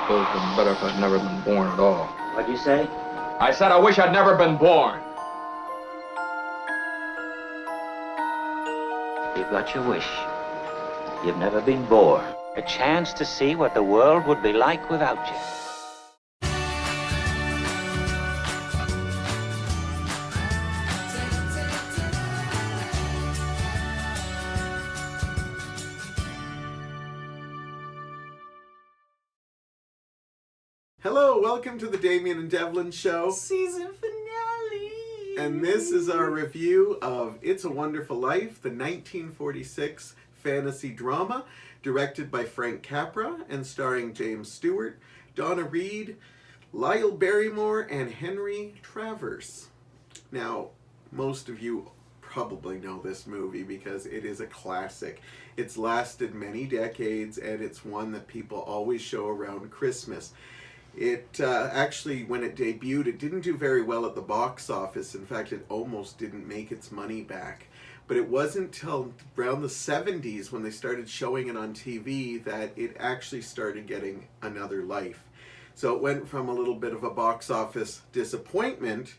suppose it'd been better if I'd never been born at all. What'd you say? I said I wish I'd never been born. You've got your wish. You've never been born. A chance to see what the world would be like without you. Hello, welcome to the Damian and Devlin show. Season finale! And this is our review of It's a Wonderful Life, the 1946 fantasy drama, directed by Frank Capra and starring James Stewart, Donna Reed, Lyle Barrymore, and Henry Travers. Now, most of you probably know this movie because it is a classic. It's lasted many decades, and it's one that people always show around Christmas. It actually, when it debuted, it didn't do very well at the box office. In fact, it almost didn't make its money back. But it wasn't until around the 70s when they started showing it on TV that it actually started getting another life. So it went from a little bit of a box office disappointment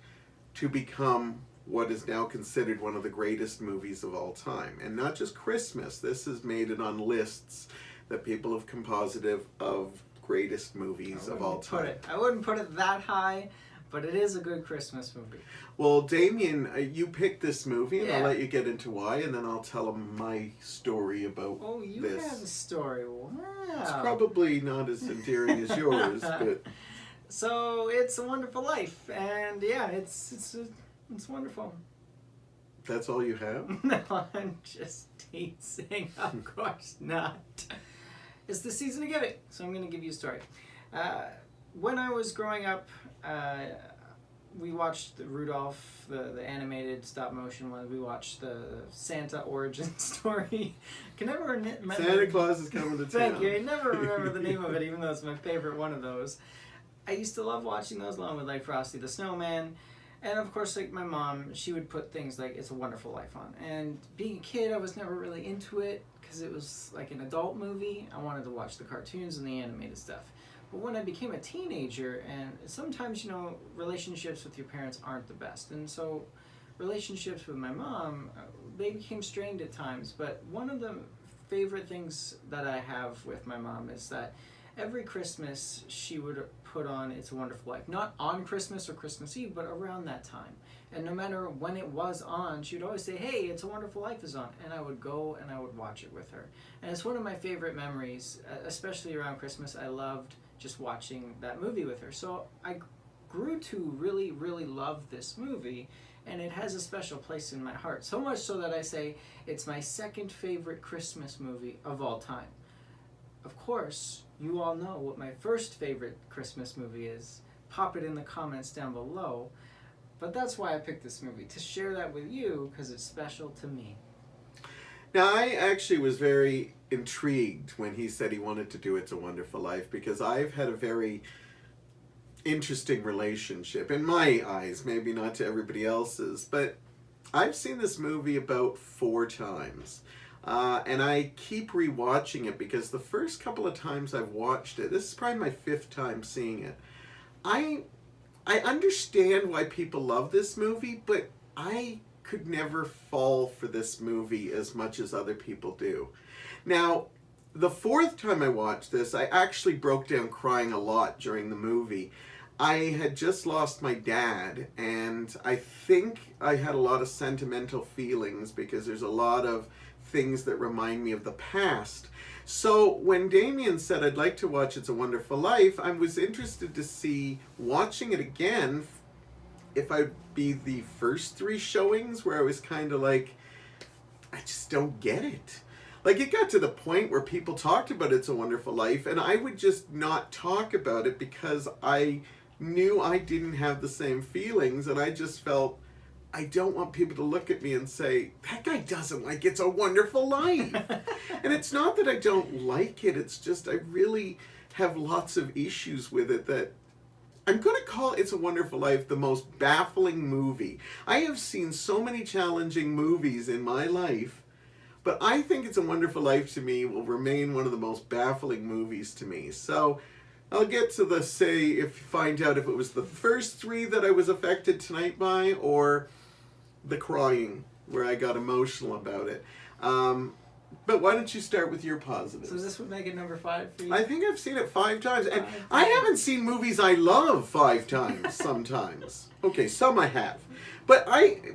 to become what is now considered one of the greatest movies of all time. And not just Christmas. This has made it on lists that people have composited of greatest movies of all time. I wouldn't put it that high, but it is a good Christmas movie. Well, Damian, you picked this movie, and Yeah. I'll let you get into why, and then I'll tell them my story about Oh, you this. have a story. Wow. It's probably not as endearing as yours, but So, It's a Wonderful Life, and yeah, it's wonderful. that's all you have? No, I'm just teasing. Of course not. It's the season of giving, so I'm going to give you a story. When I was growing up, we watched the Rudolph, the animated stop-motion one. We watched the Santa origin story. I can never remember. Santa Claus is coming to town. Thank you. I never remember the name of it, even though it's my favorite one of those. I used to love watching those along with like Frosty the Snowman. And of course, like my mom, she would put things like It's a Wonderful Life on. And being a kid, I was never really into it because it was like an adult movie. I wanted to watch the cartoons and the animated stuff. But when I became a teenager, and sometimes, you know, relationships with your parents aren't the best. And so relationships with my mom, they became strained at times. But one of the favorite things that I have with my mom is that every Christmas she would put on It's a Wonderful Life. Not on Christmas or Christmas Eve, but around that time. And no matter when it was on, she would always say, hey, It's a Wonderful Life is on. And I would go and I would watch it with her. And it's one of my favorite memories, especially around Christmas. I loved just watching that movie with her. So I grew to really, really love this movie. And it has a special place in my heart. So much so that I say it's my second favorite Christmas movie of all time. Of course, you all know what my first favorite Christmas movie is. Pop it in the comments down below. But that's why I picked this movie, to share that with you, because it's special to me. Now, I actually was very intrigued when he said he wanted to do It's a Wonderful Life, because I've had a very interesting relationship, in my eyes, maybe not to everybody else's, but I've seen this movie about 4 times. And I keep rewatching it because the first couple of times I've watched it, this is probably my 5th time seeing it. I understand why people love this movie, but I could never fall for this movie as much as other people do. Now, the 4th time I watched this, I actually broke down crying a lot during the movie. I had just lost my dad, and I think I had a lot of sentimental feelings because there's a lot of things that remind me of the past. So when Damian said I'd like to watch It's a Wonderful Life, I was interested to see, watching it again, if I'd be the first 3 showings where I was kind of like, I just don't get it. Like, it got to the point where people talked about It's a Wonderful Life, and I would just not talk about it because I knew I didn't have the same feelings, and I just felt, I don't want people to look at me and say, that guy doesn't like It's a Wonderful Life. And it's not that I don't like it, it's just I really have lots of issues with it that I'm going to call It's a Wonderful Life the most baffling movie. I have seen so many challenging movies in my life, but I think It's a Wonderful Life to me will remain one of the most baffling movies to me. So I'll get to the say if you find out if it was the first three that I was affected tonight by or the crying where I got emotional about it. But why don't you start with your positives? So this would make it number 5 for you? I think I've seen it 5 times. And I haven't seen movies I love 5 times sometimes. Okay, some I have. But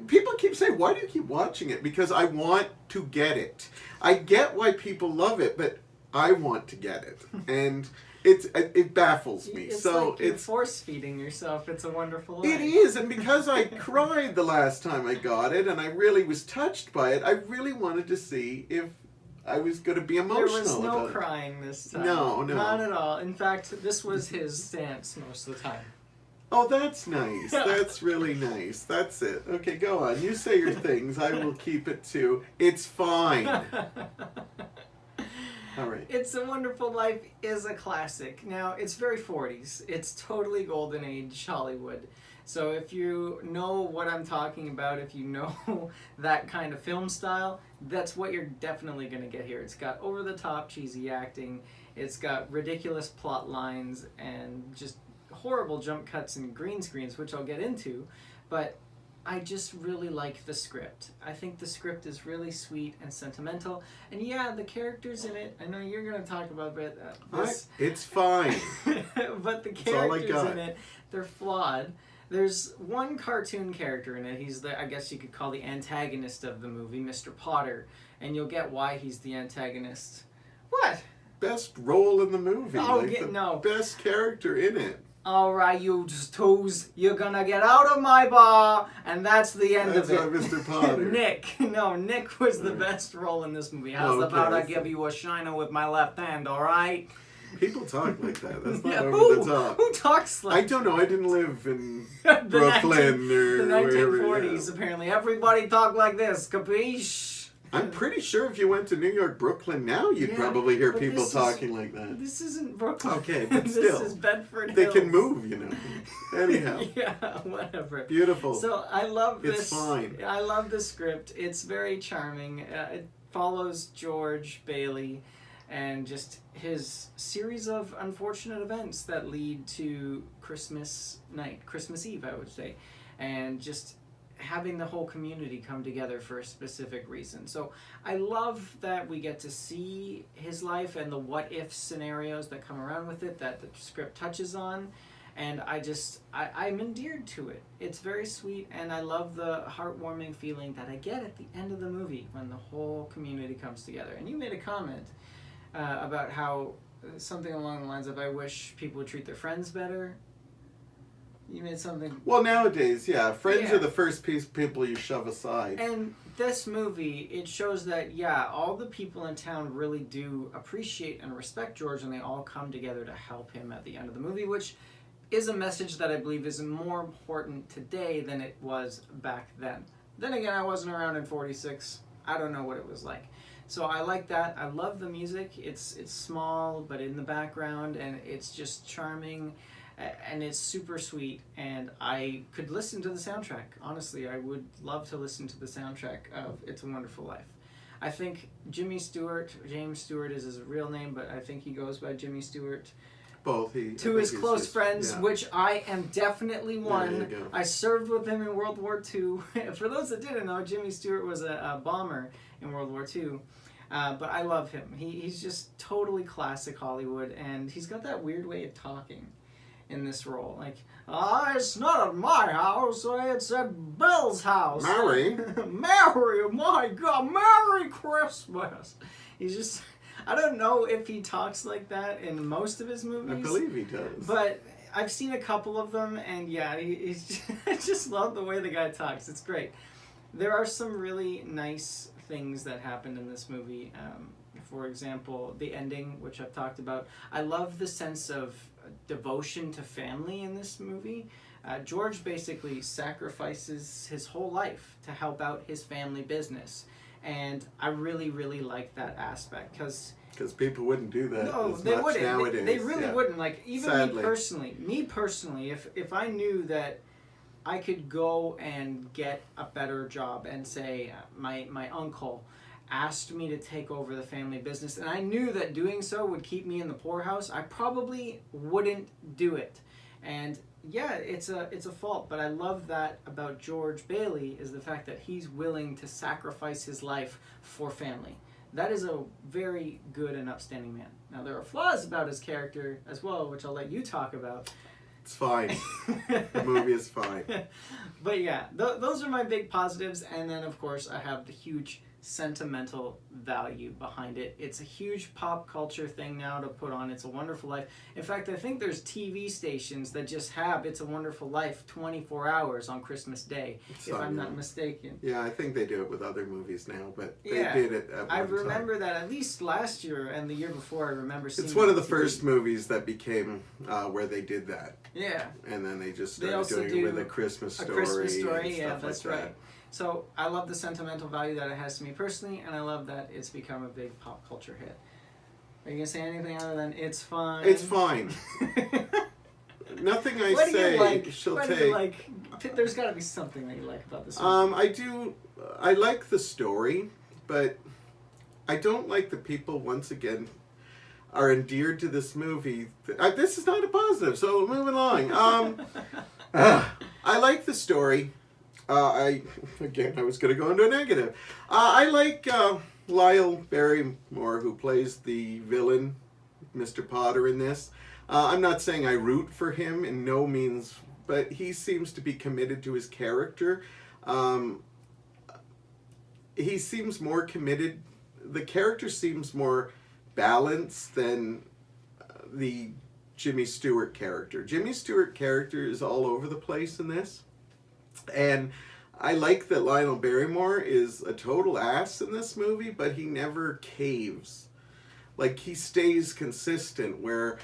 people keep saying, why do you keep watching it? Because I want to get it. I get why people love it, but I want to get it. And it baffles me. It's so like you're force feeding yourself. It's a Wonderful Life. It is, and because I cried the last time I got it, and I really was touched by it, I really wanted to see if I was going to be emotional. There was no about crying this time. No. Not at all. In fact, this was his stance most of the time. Oh, that's nice. That's really nice. That's it. Okay, go on. You say your things. I will keep it to, it's fine. All right. It's a Wonderful Life is a classic. Now, it's very 40s. It's totally golden age Hollywood. So if you know what I'm talking about, if you know that kind of film style, that's what you're definitely going to get here. It's got over-the-top cheesy acting. It's got ridiculous plot lines and just horrible jump cuts and green screens, which I'll get into. But I just really like the script. I think the script is really sweet and sentimental. And yeah, the characters in it, I know you're going to talk about this. It's fine. But the characters in it, they're flawed. There's one cartoon character in it. He's I guess you could call the antagonist of the movie, Mr. Potter. And you'll get why he's the antagonist. What? Best role in the movie. Oh, no. Best character in it. All right, you twos, you're gonna get out of my bar, and that's the end of it. That's Mr. Potter. Nick was the best role in this movie. How's about I give you a shiner with my left hand, all right? People talk like that. That's not over the top. Who talks like I don't know. I didn't live in Brooklyn or the 1940s, yeah. apparently. Everybody talked like this, capiche? I'm pretty sure if you went to New York, Brooklyn now, you'd probably hear people talking like that. This isn't Brooklyn. Okay, but still. This is Bedford They Hills. can move, you know. Anyhow. Yeah, whatever. Beautiful. So I love this. It's fine. I love the script. It's very charming. It follows George Bailey and just his series of unfortunate events that lead to Christmas Eve, I would say, and just having the whole community come together for a specific reason. So I love that we get to see his life and the what-if scenarios that come around with it that the script touches on. And I'm endeared to it. It's very sweet, and I love the heartwarming feeling that I get at the end of the movie when the whole community comes together. And you made a comment about how something along the lines of, I wish people would treat their friends better. You made something... Well, nowadays, yeah. Friends are the first people you shove aside. And this movie, it shows that, yeah, all the people in town really do appreciate and respect George, and they all come together to help him at the end of the movie, which is a message that I believe is more important today than it was back then. Then again, I wasn't around in 46. I don't know what it was like. So I like that. I love the music. It's small, but in the background, and it's just charming. And it's super sweet, and I could listen to the soundtrack. Honestly, I would love to listen to the soundtrack of It's a Wonderful Life. I think James Stewart is his real name, but I think he goes by Jimmy Stewart. Both. To his close friends, which I am definitely one. There you go. I served with him in World War II. For those that didn't know, Jimmy Stewart was a bomber in World War II. But I love him. He's just totally classic Hollywood, and he's got that weird way of talking in this role. Like, it's not at my house, it's at Bill's house. Mary. Mary, my God, Merry Christmas. He's just, I don't know if he talks like that in most of his movies. I believe he does. But I've seen a couple of them, and yeah, he's just, I just love the way the guy talks. It's great. There are some really nice things that happened in this movie. For example, the ending, which I've talked about. I love the sense of devotion to family in this movie. George basically sacrifices his whole life to help out his family business. And I really, really like that aspect, because people wouldn't do that as they much wouldn't. nowadays. They really wouldn't. Like, even Sadly. me personally, if I knew that I could go and get a better job, and say my uncle asked me to take over the family business, and I knew that doing so would keep me in the poorhouse, I probably wouldn't do it. And yeah, it's a fault, but I love that about George Bailey is the fact that he's willing to sacrifice his life for family. That is a very good and upstanding man. Now, there are flaws about his character as well, which I'll let you talk about. It's fine. The movie is fine. But yeah, those are my big positives. And then, of course, I have the huge sentimental value behind it. It's a huge pop culture thing now to put on It's a Wonderful Life. In fact, I think there's TV stations that just have It's a Wonderful Life 24 hours on Christmas Day, if I'm not mistaken. Yeah, I think they do it with other movies now, but they Yeah. did it at one I remember time. that at least last year and the year before. I remember seeing It's one of it the on first TV. movies that became where they did that. Yeah. And then they just They started also doing do it with A Christmas Story. A Christmas and Story, yeah, stuff that's like right. So I love the sentimental value that it has to me personally, and I love that it's become a big pop culture hit. Are you gonna say anything other than it's fine? It's fine. Nothing I What do say you like? she'll What take. do you like? There's got to be something that you like about this movie. I like the story, but I don't like the people, once again, are endeared to this movie. This is not a positive, so moving along. I like the story. I was going to go into a negative. I like Lyle Barrymore, who plays the villain, Mr. Potter, in this. I'm not saying I root for him in no means, but he seems to be committed to his character. He seems more committed. The character seems more balanced than the Jimmy Stewart character. Jimmy Stewart character is all over the place in this. And I like that Lionel Barrymore is a total ass in this movie, but he never caves. Like, he stays consistent, where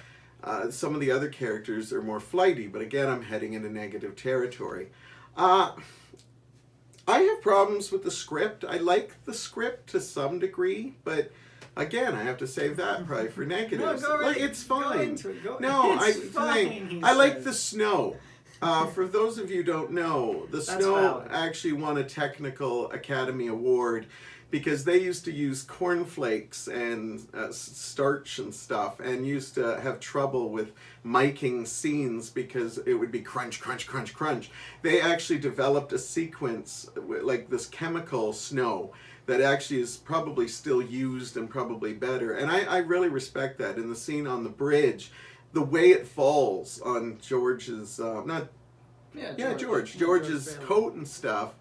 some of the other characters are more flighty. But again, I'm heading into negative territory. I have problems with the script. I like the script to some degree, but again, I have to save that probably for negatives. No, go right, It's go fine. into it, go- No, it's fine, he I like says. the snow. For those of you who don't know, the That's snow valid. actually won a Technical Academy Award because they used to use cornflakes and starch and stuff, and used to have trouble with miking scenes because it would be crunch, crunch, crunch, crunch. They actually developed a sequence, like this chemical snow, that actually is probably still used and probably better. And I really respect that. In the scene on the bridge, the way it falls on George's, George's Bailey. coat and stuff,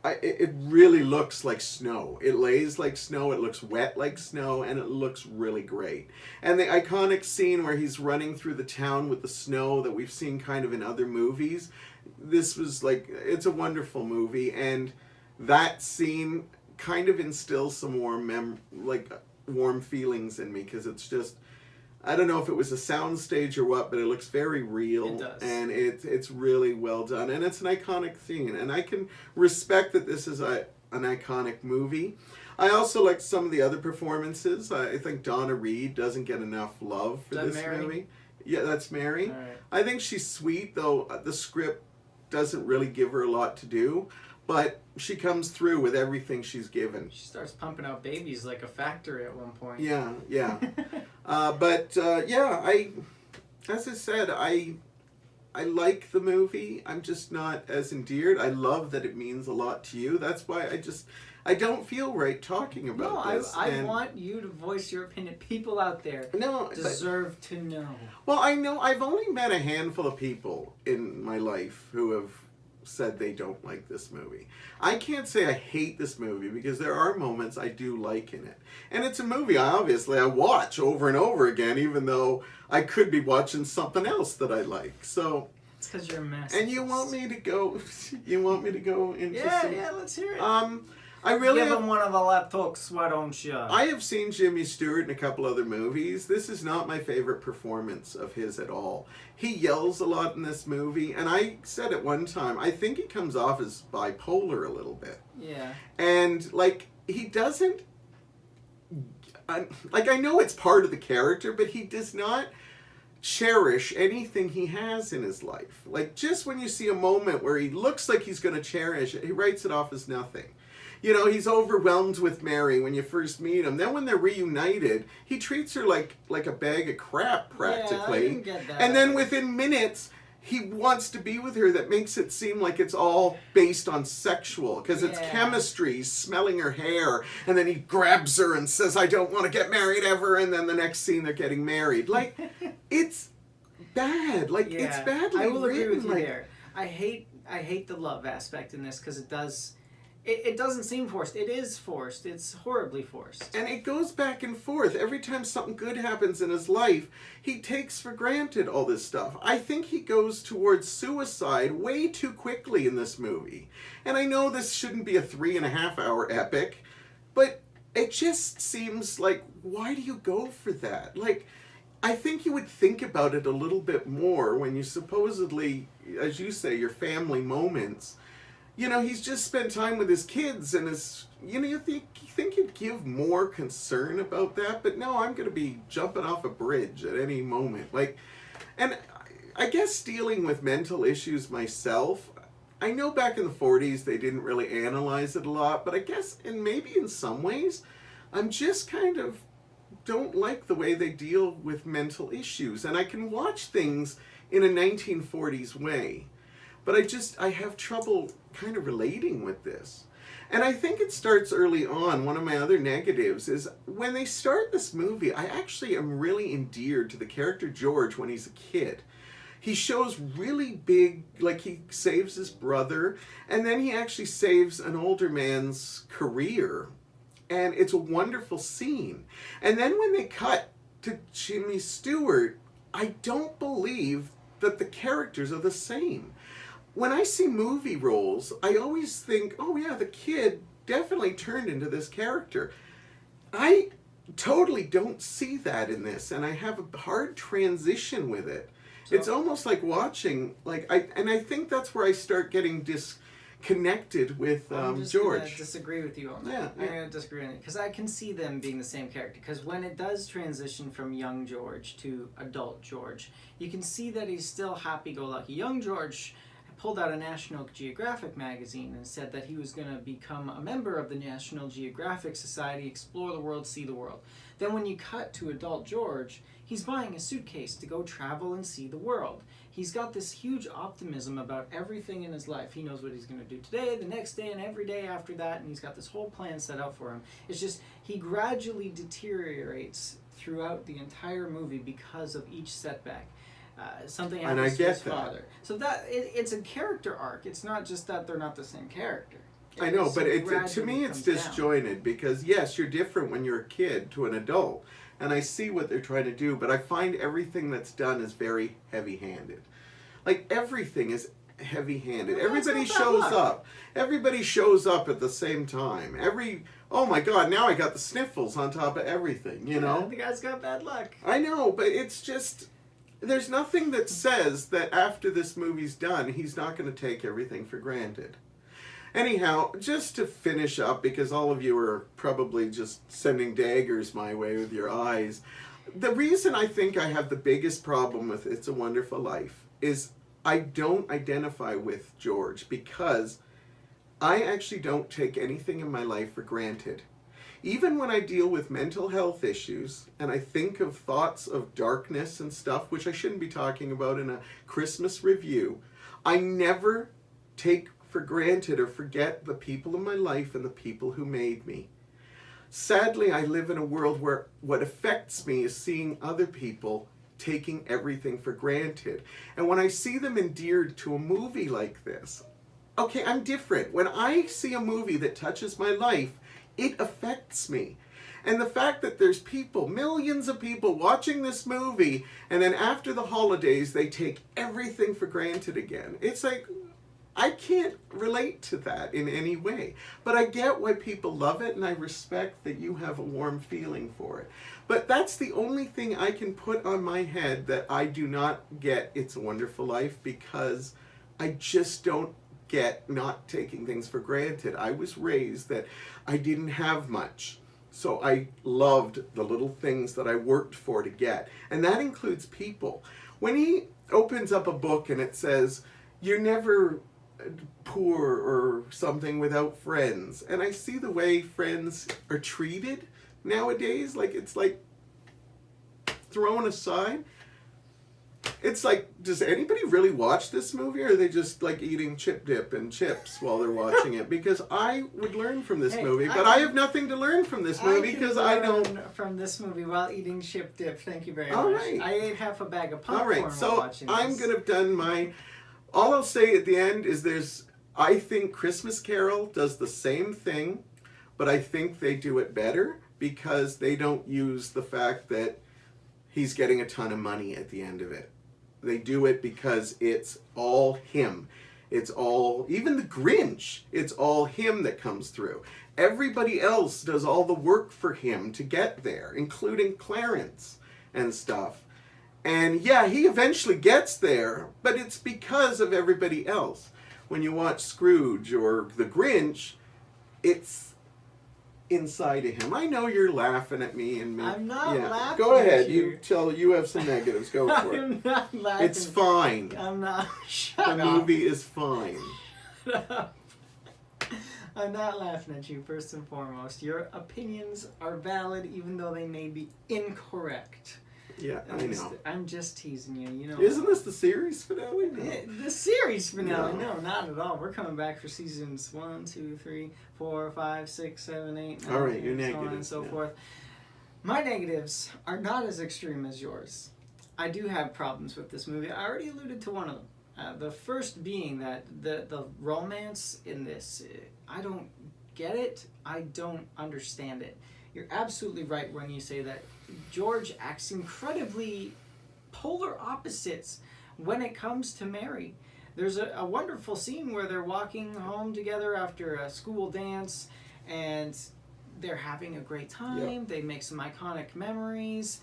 it really looks like snow. It lays like snow, it looks wet like snow, and it looks really great. And the iconic scene where he's running through the town with the snow that we've seen kind of in other movies, this was like, it's a wonderful movie, and that scene kind of instills some warm feelings in me, because it's just, I don't know if it was a soundstage or what, but it looks very real. It does. And it's really well done. And it's an iconic scene. And I can respect that this is an iconic movie. I also like some of the other performances. I think Donna Reed doesn't get enough love for Is that this Mary? movie. Yeah, that's Mary. All right. I think she's sweet, though the script doesn't really give her a lot to do. But she comes through with everything she's given. She starts pumping out babies like a factory at one point. Yeah. As I said, I like the movie. I'm just not as endeared. I love that it means a lot to you. That's why I don't feel right talking about this. I want you to voice your opinion. People out there deserve to know. Well, I know I've only met a handful of people in my life who have said they don't like this movie. I can't say I hate this movie, because there are moments I do like in it. And it's a movie I watch over and over again, even though I could be watching something else that I like. So It's because you're a mess. and you want me to go into Yeah, let's hear it. I really Give have, him one of the laptops, why don't you? I have seen Jimmy Stewart in a couple other movies. This is not my favorite performance of his at all. He yells a lot in this movie, and I said at one time, I think he comes off as bipolar a little bit. Yeah. And, he doesn't... I know it's part of the character, but he does not cherish anything he has in his life. Just when you see a moment where he looks like he's going to cherish it, he writes it off as nothing. You know, he's overwhelmed with Mary when you first meet him. Then when they're reunited, he treats her like a bag of crap, practically. Yeah, I didn't get that. And then within minutes, he wants to be with her. That makes it seem like it's all based on sexual, because it's chemistry. He's smelling her hair, and then he grabs her and says, I don't want to get married ever, and then the next scene they're getting married. Like, it's bad. Like, it's badly I will agree written. with you there. I hate the love aspect in this, because it doesn't seem forced. It is forced. It's horribly forced. And it goes back and forth. Every time something good happens in his life, he takes for granted all this stuff. I think he goes towards suicide way too quickly in this movie. And I know this shouldn't be a 3.5-hour epic, but it just seems like, why do you go for that? Like, I think you would think about it a little bit more when you supposedly, as you say, your family moments. You know, he's just spent time with his kids, and you think you'd give more concern about that, but no, I'm going to be jumping off a bridge at any moment. Like, and I guess dealing with mental issues myself, I know back in the 40s they didn't really analyze it a lot, but I guess, and maybe in some ways, I'm just kind of don't like the way they deal with mental issues, and I can watch things in a 1940s way. But I have trouble kind of relating with this. And I think it starts early on. One of my other negatives is when they start this movie, I actually am really endeared to the character George when he's a kid. He shows really big, like he saves his brother, and then he actually saves an older man's career. And it's a wonderful scene. And then when they cut to Jimmy Stewart, I don't believe that the characters are the same. When I see movie roles, I always think, oh yeah, the kid definitely turned into this character. I totally don't see that in this, and I have a hard transition with it. So, it's almost like watching, I think that's where I start getting disconnected with George. I'm just going to disagree with you on that. Yeah. I'm going to disagree on it, because I can see them being the same character, because when it does transition from young George to adult George, you can see that he's still happy-go-lucky. Young George pulled out a National Geographic magazine and said that he was going to become a member of the National Geographic Society, explore the world, see the world. Then when you cut to adult George, he's buying a suitcase to go travel and see the world. He's got this huge optimism about everything in his life. He knows what he's going to do today, the next day, and every day after that, and he's got this whole plan set out for him. It's just he gradually deteriorates throughout the entire movie because of each setback. Something happens to his father. So it's a character arc. It's not just that they're not the same character. I know, but to me it's disjointed, because yes, you're different when you're a kid to an adult, and I see what they're trying to do, but I find everything that's done is very heavy-handed. Like, everything is heavy-handed. Well, everybody shows up. Everybody shows up at the same time. Oh my God, now I got the sniffles on top of everything, you know? The guy's got bad luck. I know, but it's just, there's nothing that says that after this movie's done, he's not going to take everything for granted. Anyhow, just to finish up, because all of you are probably just sending daggers my way with your eyes, the reason I think I have the biggest problem with It's a Wonderful Life is I don't identify with George, because I actually don't take anything in my life for granted. Even when I deal with mental health issues, and I think of thoughts of darkness and stuff, which I shouldn't be talking about in a Christmas review, I never take for granted or forget the people in my life and the people who made me. Sadly, I live in a world where what affects me is seeing other people taking everything for granted. And when I see them endeared to a movie like this, okay, I'm different. When I see a movie that touches my life, it affects me. And the fact that there's people, millions of people watching this movie, and then after the holidays, they take everything for granted again. It's like, I can't relate to that in any way. But I get why people love it, and I respect that you have a warm feeling for it. But that's the only thing I can put on my head that I do not get It's a Wonderful Life, because I just don't get not taking things for granted. I was raised that I didn't have much, so I loved the little things that I worked for to get, and that includes people. When he opens up a book and it says, you're never poor or something without friends. And I see the way friends are treated nowadays. Like, it's like thrown aside. It's like, does anybody really watch this movie, or are they just like eating chip dip and chips while they're watching it? Because I would learn from this movie, but I have nothing to learn from this movie because I don't. From this movie while eating chip dip. Thank you very All much. right. I ate half a bag of popcorn All right, while so watching this. I'm gonna have done my. All I'll say at the end is I think Christmas Carol does the same thing, but I think they do it better because they don't use the fact that he's getting a ton of money at the end of it. They do it because it's all him. It's all, even the Grinch, it's all him that comes through. Everybody else does all the work for him to get there, including Clarence and stuff. And yeah, he eventually gets there, but it's because of everybody else. When you watch Scrooge or the Grinch, it's inside of him. I know you're laughing at me and me. I'm not laughing. Go ahead. At you. You have some negatives. Go for it. I'm not laughing. It's fine. I'm not. Shut The up. movie is fine. Shut up. I'm not laughing at you, first and foremost. Your opinions are valid, even though they may be incorrect. Yeah, I know. I'm just teasing you. You know. Isn't this the series finale? No. The series finale? No. No, not at all. We're coming back for seasons 1, 2, 3, 4, 5, 6, 7, 8, 9, All right, your and so on and negatives, so yeah. forth. My negatives are not as extreme as yours. I do have problems with this movie. I already alluded to one of them. The first being that the romance in this, I don't get it. I don't understand it. You're absolutely right when you say that George acts incredibly polar opposites when it comes to Mary. There's a wonderful scene where they're walking home together after a school dance and they're having a great time. Yep. They make some iconic memories.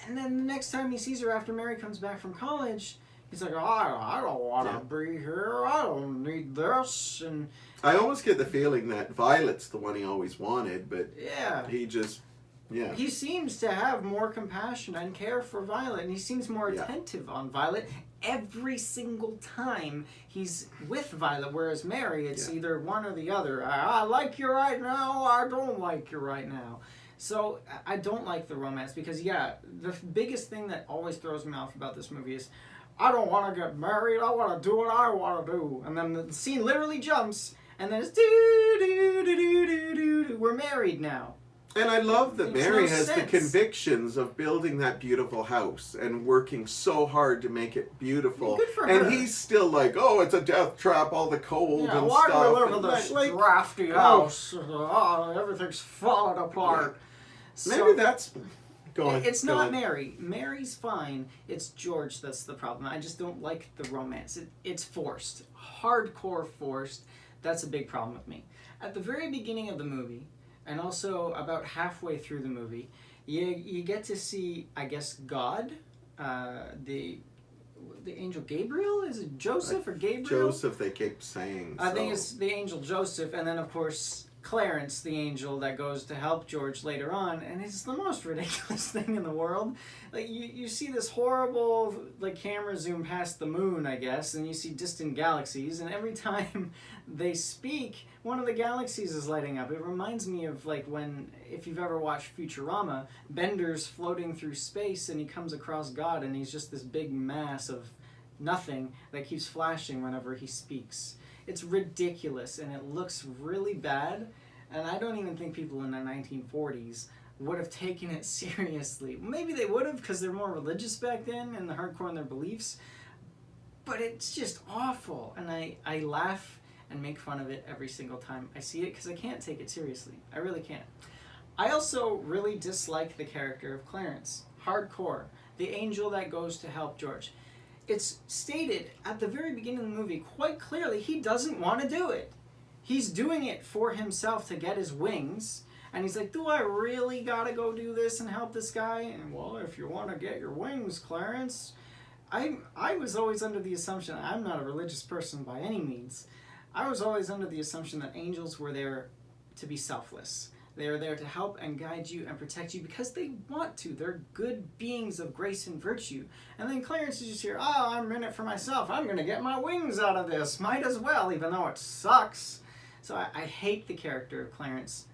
And then the next time he sees her after Mary comes back from college, he's like, I don't want to be here. I don't need this. And I almost get the feeling that Violet's the one he always wanted, but yeah. he just, yeah. He seems to have more compassion and care for Violet, and he seems more attentive on Violet every single time he's with Violet, whereas Mary, it's either one or the other. I like you right now, I don't like you right now. So I don't like the romance because, the biggest thing that always throws me off about this movie is, I don't want to get married, I want to do what I want to do. And then the scene literally jumps, and then it's do-do-do-do-do-do. We're married now. And I love that Makes Mary no has sense. the convictions of building that beautiful house and working so hard to make it beautiful. Good for and her. he's still like, oh, it's a death trap, all the cold Yeah, and why stuff. do we live in And this like, drafty house? Everything's falling apart. maybe So, that's... Go on. it's go not on. Mary. Mary's fine. It's George that's the problem. I just don't like the romance. It's forced. Hardcore forced. That's a big problem with me. At the very beginning of the movie, and also about halfway through the movie, you get to see, I guess, God, the angel Gabriel? Is it Joseph or Gabriel? Joseph, they keep saying. I think it's the angel Joseph, and then of course Clarence, the angel that goes to help George later on, and it's the most ridiculous thing in the world. Like you see this horrible camera zoom past the moon, I guess, and you see distant galaxies, and every time they speak, one of the galaxies is lighting up. It reminds me of when, if you've ever watched Futurama, Bender's floating through space and he comes across God, and he's just this big mass of nothing that keeps flashing whenever he speaks. It's ridiculous, and it looks really bad, and I don't even think people in the 1940s would have taken it seriously. Maybe they would have, because they're more religious back then and they're hardcore in their beliefs, but it's just awful, and I laugh and make fun of it every single time I see it, because I can't take it seriously. I really can't. I also really dislike the character of Clarence. Hardcore. The angel that goes to help George. It's stated at the very beginning of the movie quite clearly he doesn't want to do it. He's doing it for himself to get his wings. And he's like, do I really gotta go do this and help this guy? And well, if you want to get your wings, Clarence. I was always under the assumption, I'm not a religious person by any means. I was always under the assumption that angels were there to be selfless. They are there to help and guide you and protect you because they want to. They're good beings of grace and virtue. And then Clarence is just here, oh, I'm in it for myself. I'm going to get my wings out of this. Might as well, even though it sucks. So I hate the character of Clarence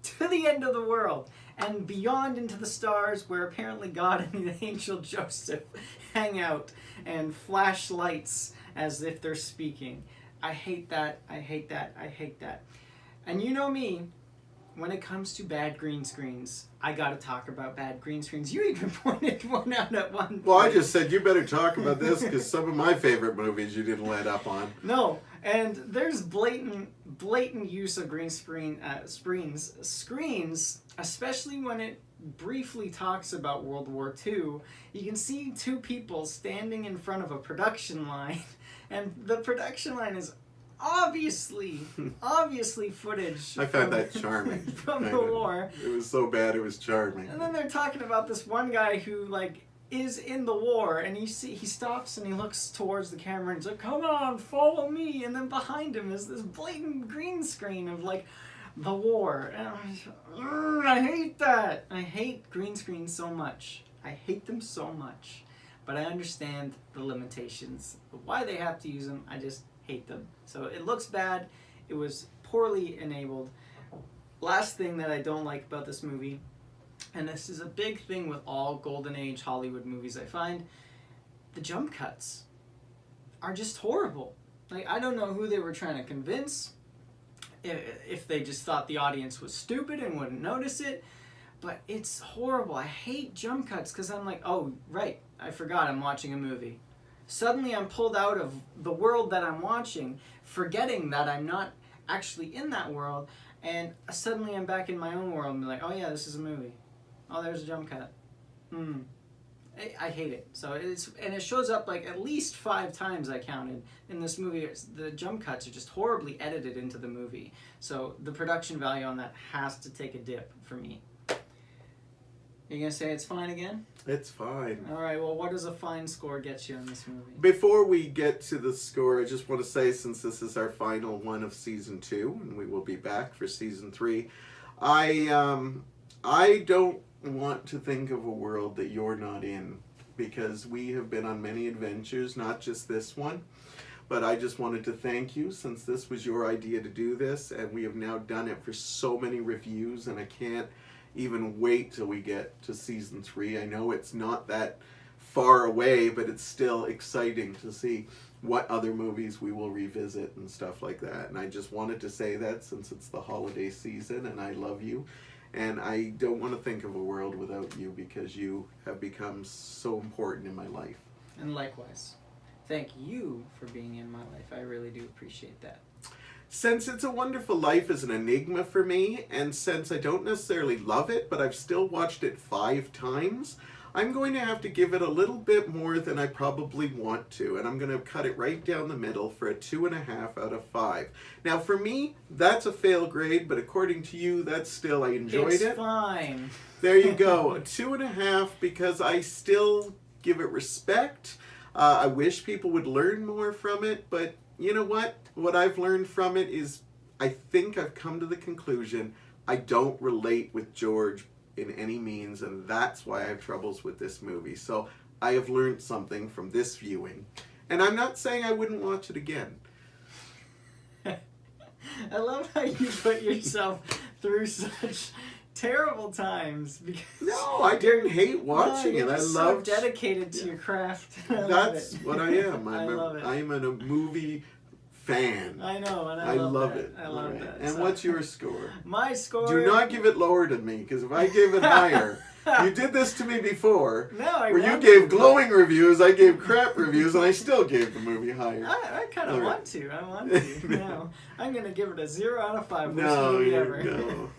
to the end of the world and beyond into the stars, where apparently God and the angel Joseph hang out and flash lights as if they're speaking. I hate that. I hate that. I hate that. And you know me, when it comes to bad green screens, I gotta talk about bad green screens. You even pointed one out at one point. Well, I just said you better talk about this because some of my favorite movies you didn't let up on. No, and there's blatant use of green screens, especially when it briefly talks about World War II. You can see two people standing in front of a production line, and the production line is obviously footage. I found that charming. From the war. It was so bad it was charming. And then they're talking about this one guy who is in the war, and he stops and he looks towards the camera and he's like, come on, follow me. And then behind him is this blatant green screen of the war. And I hate that. I hate green screens so much. I hate them so much. But I understand the limitations of why they have to use them. I just hate them. So it looks bad. It was poorly enabled. Last thing that I don't like about this movie, and this is a big thing with all Golden Age Hollywood movies I find, the jump cuts are just horrible. I don't know who they were trying to convince, if they just thought the audience was stupid and wouldn't notice it, but it's horrible. I hate jump cuts because I'm like, oh, right, I forgot I'm watching a movie. Suddenly I'm pulled out of the world that I'm watching, forgetting that I'm not actually in that world, and suddenly I'm back in my own world and be like, oh yeah, this is a movie. Oh, there's a jump cut. I hate it. So it shows up at least 5 times I counted in this movie. The jump cuts are just horribly edited into the movie. So the production value on that has to take a dip for me. You gonna say it's fine again? It's fine. All right, well, what does a fine score get you on this movie? Before we get to the score, I just want to say, since this is our final one of season 2, and we will be back for season 3, I don't want to think of a world that you're not in, because we have been on many adventures, not just this one. But I just wanted to thank you, since this was your idea to do this, and we have now done it for so many reviews, and I can't even wait till we get to season 3. I know it's not that far away, but it's still exciting to see what other movies we will revisit and stuff like that. And I just wanted to say that, since it's the holiday season and I love you, and I don't want to think of a world without you, because you have become so important in my life. And likewise, thank you for being in my life. I really do appreciate that. Since It's a Wonderful Life is an enigma for me, and since I don't necessarily love it, but I've still watched it 5 times, I'm going to have to give it a little bit more than I probably want to, and I'm going to cut it right down the middle for a 2.5 out of 5. Now, for me, that's a fail grade, but according to you, that's still, I enjoyed it. It's fine. There you go, a 2.5, because I still give it respect. I wish people would learn more from it, but you know what? What I've learned from it is, I think I've come to the conclusion I don't relate with George in any means, and that's why I have troubles with this movie. So I have learned something from this viewing. And I'm not saying I wouldn't watch it again. I love how you put yourself through such terrible times. Because no, I didn't hate watching it. I loved. So dedicated to your craft. That's what I am. I love it. I'm a movie fan. I know, and I love that. it. I love that. And so, what's your score? My score. Do not give it lower than me, because if I gave it higher, you did this to me before. No, where you gave glowing reviews, I gave crap reviews, and I still gave the movie higher. I kind of want to. I want to. No, I'm gonna give it a 0 out of 5. No, movie you ever. no.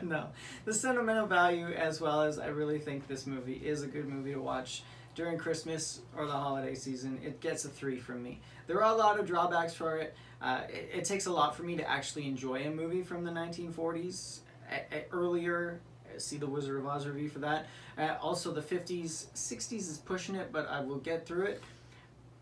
No, the sentimental value, as well as I really think this movie is a good movie to watch during Christmas or the holiday season. It gets a 3 from me. There are a lot of drawbacks for it. It takes a lot for me to actually enjoy a movie from the 1940s. Earlier, see the Wizard of Oz review for that. Also, the 50s, 60s is pushing it, but I will get through it.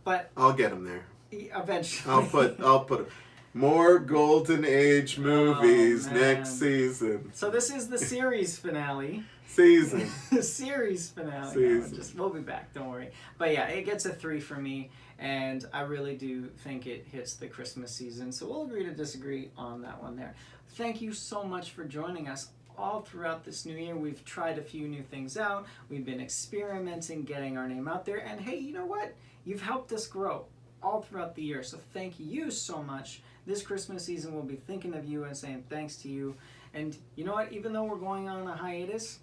But I'll get him there. Eventually. I'll put. More Golden Age movies man. next season. So this is the series finale. Season. The series finale. Season. No, we'll be back, don't worry. But yeah, it gets a 3 for me, and I really do think it hits the Christmas season. So we'll agree to disagree on that one there. Thank you so much for joining us all throughout this new year. We've tried a few new things out. We've been experimenting, getting our name out there. And hey, you know what? You've helped us grow all throughout the year. So thank you so much. This Christmas season, we'll be thinking of you and saying thanks to you. And you know what? Even though we're going on a hiatus,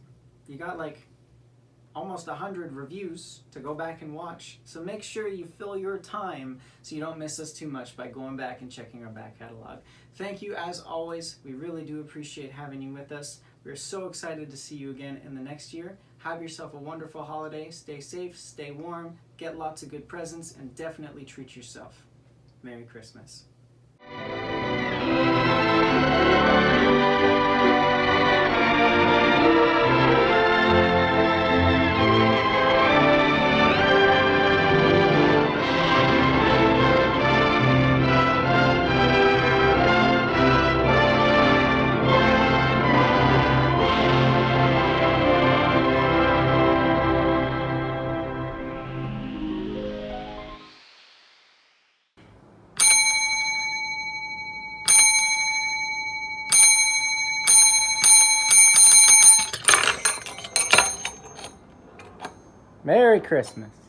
you got like almost 100 reviews to go back and watch. So make sure you fill your time so you don't miss us too much by going back and checking our back catalog. Thank you as always. We really do appreciate having you with us. We're so excited to see you again in the next year. Have yourself a wonderful holiday. Stay safe, stay warm, get lots of good presents, and definitely treat yourself. Merry Christmas. Merry Christmas.